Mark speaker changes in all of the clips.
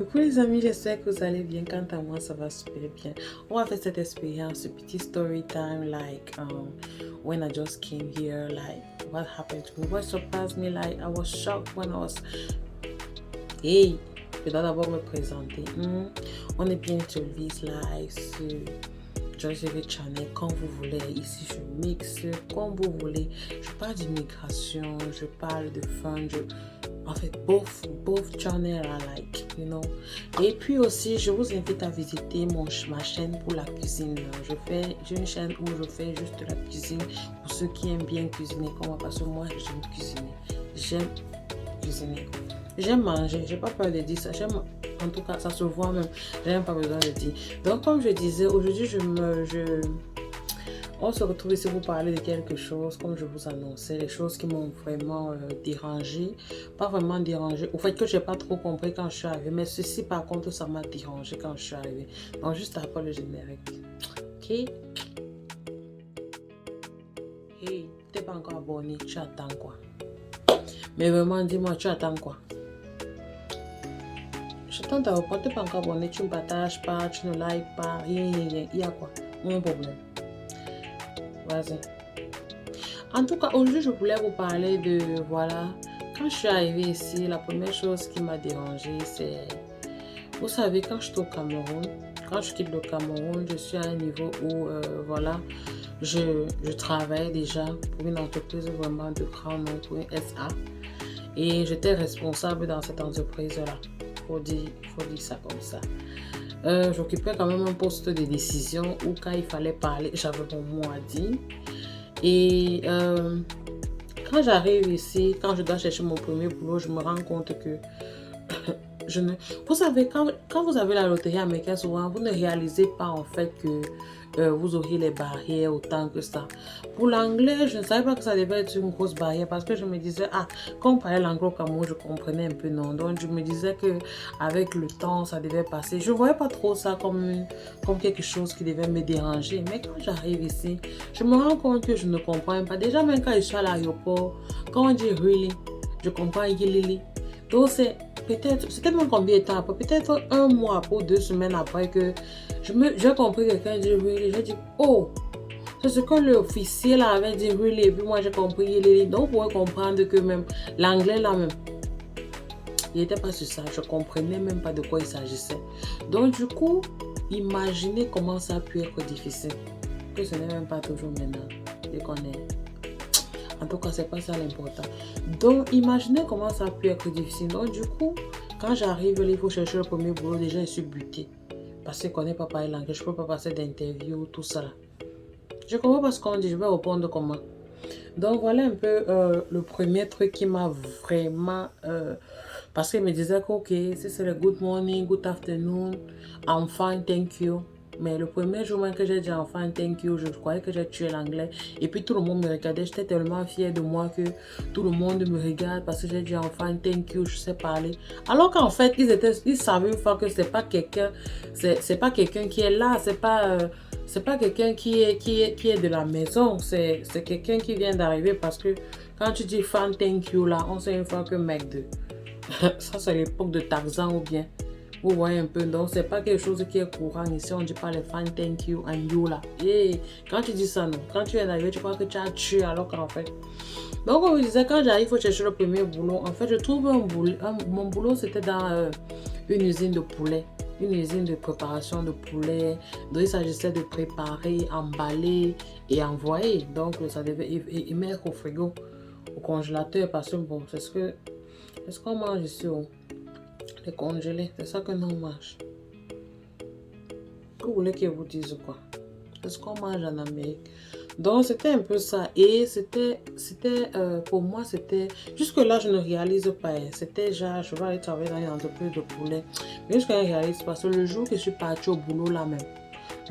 Speaker 1: Coucou les amis, j'espère que vous allez bien. Quant à moi, ça va super bien. On va faire cette expérience, ce petit story time, like when I just came here, like what happened to me, what surprised me, like I was shocked when I was. Hey, je dois d'abord me présenter. On est bien sur Viz Live, sur Joyce Channel, quand vous voulez. Ici, je mixe comme vous voulez. Je parle d'immigration, je parle de fun, en fait, both channels I like, you know. Et puis aussi, je vous invite à visiter ma chaîne pour la cuisine. J'ai une chaîne où je fais juste de la cuisine pour ceux qui aiment bien cuisiner comme moi, parce que moi, j'aime cuisiner. J'aime cuisiner. J'aime manger, j'ai pas peur de dire ça. J'aime, en tout cas, ça se voit même. J'ai même pas besoin de dire. Donc, comme je disais, aujourd'hui, on se retrouve ici pour parler de quelque chose, comme je vous annonçais, les choses qui m'ont vraiment dérangé. Pas vraiment dérangé. Au fait que je n'ai pas trop compris quand je suis arrivée. Mais ceci, par contre, ça m'a dérangé quand je suis arrivée. Donc, juste après le générique. Ok? Hey, tu n'es pas encore abonné. Tu attends quoi? Mais vraiment, dis-moi, tu attends quoi? Je tente à répondre. Tu n'es pas encore abonné. Tu ne partages pas, tu ne likes pas. Rien. Il y a quoi? Mon problème. Vas-y. En tout cas, aujourd'hui, je voulais vous parler de, voilà, quand je suis arrivée ici, la première chose qui m'a dérangée, c'est, vous savez, quand je suis au Cameroun, quand je quitte le Cameroun, je suis à un niveau où, voilà, je travaillais déjà pour une entreprise vraiment de grand nom, pour une SA, et j'étais responsable dans cette entreprise-là, faut dire ça comme ça. J'occupais quand même un poste de décision où quand il fallait parler, j'avais mon mot à dire. Et quand j'arrive ici, quand je dois chercher mon premier boulot, je me rends compte que vous savez, quand vous avez la loterie américaine, souvent, vous ne réalisez pas en fait que vous auriez les barrières autant que ça. Pour l'anglais, je ne savais pas que ça devait être une grosse barrière parce que je me disais, quand on parlait l'anglais au Cameroun, je comprenais un peu, non. Donc, je me disais qu'avec le temps, ça devait passer. Je ne voyais pas trop ça comme quelque chose qui devait me déranger. Mais quand j'arrive ici, je me rends compte que je ne comprends pas. Déjà, même quand je suis à l'aéroport, quand on dit really, je comprends yelili. Donc, c'était même combien de temps après, peut-être un mois après ou 2 semaines après que j'ai compris que quelqu'un dit really, j'ai dit oh, c'est ce que l'officier là avait dit really, et puis moi j'ai compris really. Donc vous pouvez comprendre que même l'anglais là même, il n'était pas sur ça, je comprenais même pas de quoi il s'agissait. Donc du coup, imaginez comment ça a pu être difficile, que ce n'est même pas toujours maintenant, je connais. En tout cas, c'est pas ça l'important. Donc, imaginez comment ça a pu être difficile. Donc, du coup, quand j'arrive, il faut chercher le premier boulot. Déjà, je suis butée. Parce que je ne connais pas parler l'anglais. Je ne peux pas passer d'interview, tout ça. Je comprends pas ce qu'on dit. Je vais répondre comment. Donc, voilà un peu le premier truc qui m'a vraiment... parce qu'il me disait que, ok, si c'est le good morning, good afternoon, I'm fine, thank you. Mais le premier jour que j'ai dit enfin thank you, je croyais que j'ai tué l'anglais. Et puis tout le monde me regardait. J'étais tellement fière de moi que tout le monde me regarde parce que j'ai dit enfin thank you, je sais parler. Alors qu'en fait, ils savaient une fois que c'est pas quelqu'un qui est là, c'est pas quelqu'un qui est de la maison, c'est quelqu'un qui vient d'arriver parce que quand tu dis fan thank you là, on sait une fois que mec de ça c'est l'époque de Tarzan ou bien. Vous voyez un peu, donc c'est pas quelque chose qui est courant ici, on dit pas les fans thank you and you là. Et quand tu dis ça, non, quand tu es arrivé, tu crois que tu as tué alors qu'en fait. Donc on me disait, quand j'arrive, il faut chercher le premier boulot. En fait, je trouve mon boulot c'était dans une usine de poulet, une usine de préparation de poulet. Donc il s'agissait de préparer, emballer et envoyer. Donc ça devait y mettre au frigo, au congélateur parce que bon, c'est ce qu'on mange ici. Les congelés, c'est ça que nous on mange. Vous voulez que je vous dise quoi? C'est ce qu'on mange en Amérique. Donc c'était un peu ça. Et pour moi, c'était... Jusque-là, je ne réalise pas. C'était genre, je vais aller travailler dans une entreprise de poulet. Mais jusque-là, je ne réalise pas. C'est le jour que je suis partie au boulot là même.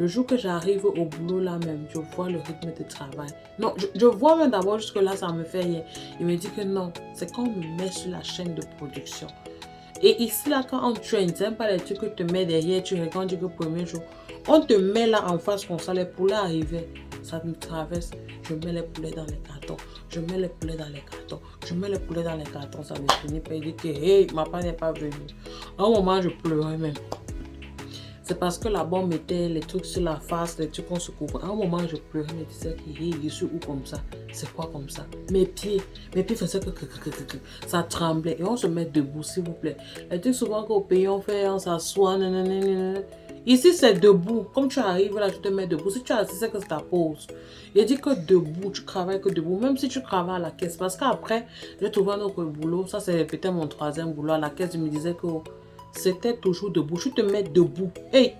Speaker 1: Le jour que j'arrive au boulot là même, je vois le rythme de travail. Non, je vois même d'abord jusque-là, ça me fait rien. Il me dit que non, c'est quand on me met sur la chaîne de production. Et ici, là, quand on traîne, c'est pas les trucs que tu te mets derrière, tu regardes le premier jour. On te met là en face comme ça, les poulets arrivent. ça me traverse, je mets les poulets dans les cartons, je mets les poulets dans les cartons, je mets les poulets dans les cartons, ça me finit par dire que hey, ma part n'est pas venue. À un moment, je pleurais même. C'est parce que là-bas, on mettait les trucs sur la face, les trucs qu'on se couvre. À un moment, je pleurais, me disais que hey, je suis où comme ça? C'est quoi comme ça? Mes pieds faisaient que ça tremblait. Et on se met debout, s'il vous plaît. Les trucs souvent qu'au pays, on fait, on s'assoit, nanana. Ici, c'est debout. Comme tu arrives là, tu te mets debout. Si tu es assis, c'est que c'est ta pause. Il dit que debout, tu travailles que debout. Même si tu travailles à la caisse. Parce qu'après, j'ai trouvé un autre boulot. Ça, c'est peut-être mon troisième boulot. À la caisse, je me disais que c'était toujours debout. Tu te mets debout. Hey,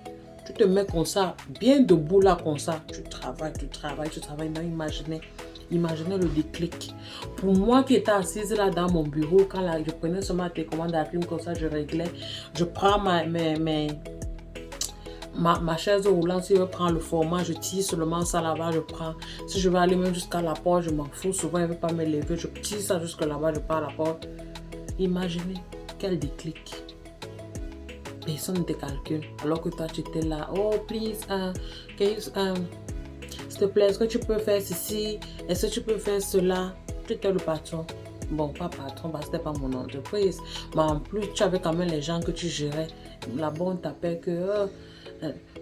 Speaker 1: tu te mets comme ça, bien debout là, comme ça. Tu travailles. Non, imaginez le déclic. Pour moi qui étais assise là dans mon bureau, quand là, je prenais seulement tes commandes à prime comme ça, je réglais. Je prends ma chaise roulante, si je prends le format, je tire seulement ça là-bas, je prends. Si je veux aller même jusqu'à la porte, je m'en fous. Souvent, je ne veux pas me lever. Je tire ça jusque là-bas, je pars à la porte. Imaginez quel déclic. Personne ne te calcule. Alors que toi, tu étais là. Oh, please, s'il te plaît, est-ce que tu peux faire ceci? Est-ce que tu peux faire cela? Tu étais le patron. Bon, pas patron, parce que c'était pas mon entreprise. Mais en plus, tu avais quand même les gens que tu gérais. Là-bas, on t'appelle que...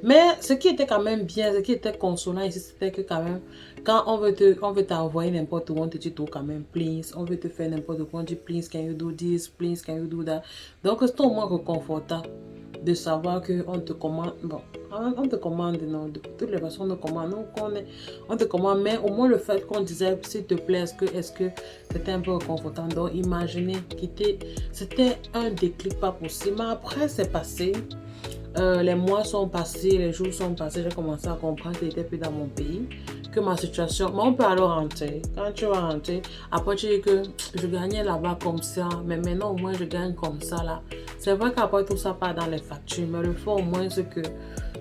Speaker 1: Mais ce qui était quand même bien, ce qui était consolant ici, c'était que quand même, quand on veut t'envoyer n'importe où, on te dit tout quand même, please. On veut te faire n'importe quoi, on dit, please, can you do this? Please, can you do that? Donc, c'est au moins réconfortant de savoir qu'on te commande. Bon, on te commande, non, de toutes les façons, on te commande. On te commande, mais au moins le fait qu'on disait, s'il te plaît, est-ce que c'était un peu réconfortant. Donc, imaginez, c'était un déclic pas possible. Mais après, c'est passé. Les mois sont passés, les jours sont passés, j'ai commencé à comprendre que j'étais plus dans mon pays, que ma situation, mais on peut alors rentrer. Quand tu vas rentrer, après tu dis que je gagnais là-bas comme ça, mais maintenant au moins je gagne comme ça là. C'est vrai qu'après tout ça part dans les factures, mais le fait au moins c'est que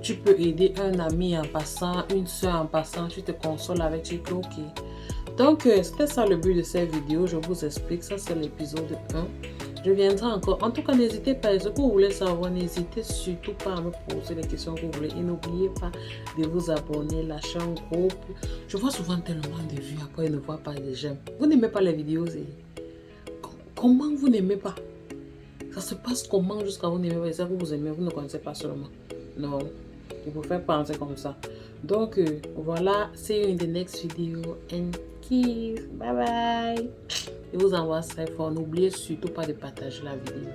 Speaker 1: tu peux aider un ami en passant, une soeur en passant, tu te consoles avec, tu dis ok. Donc c'était ça le but de cette vidéo, je vous explique, ça c'est l'épisode 1. Je viendrai encore. En tout cas, n'hésitez pas. Ce que vous voulez savoir, n'hésitez surtout pas à me poser les questions que vous voulez. Et n'oubliez pas de vous abonner, lâcher un groupe. Je vois souvent tellement de vues, après je ne vois pas de j'aime. Vous n'aimez pas les vidéos? Comment vous n'aimez pas? Ça se passe comment jusqu'à vous n'aimez pas? C'est ça que vous aimez, vous ne connaissez pas seulement. Non, il faut faire penser comme ça. Donc, voilà. See you in the next video. And kiss. Bye bye. Je vous envoie très fort. N'oubliez surtout pas de partager la vidéo.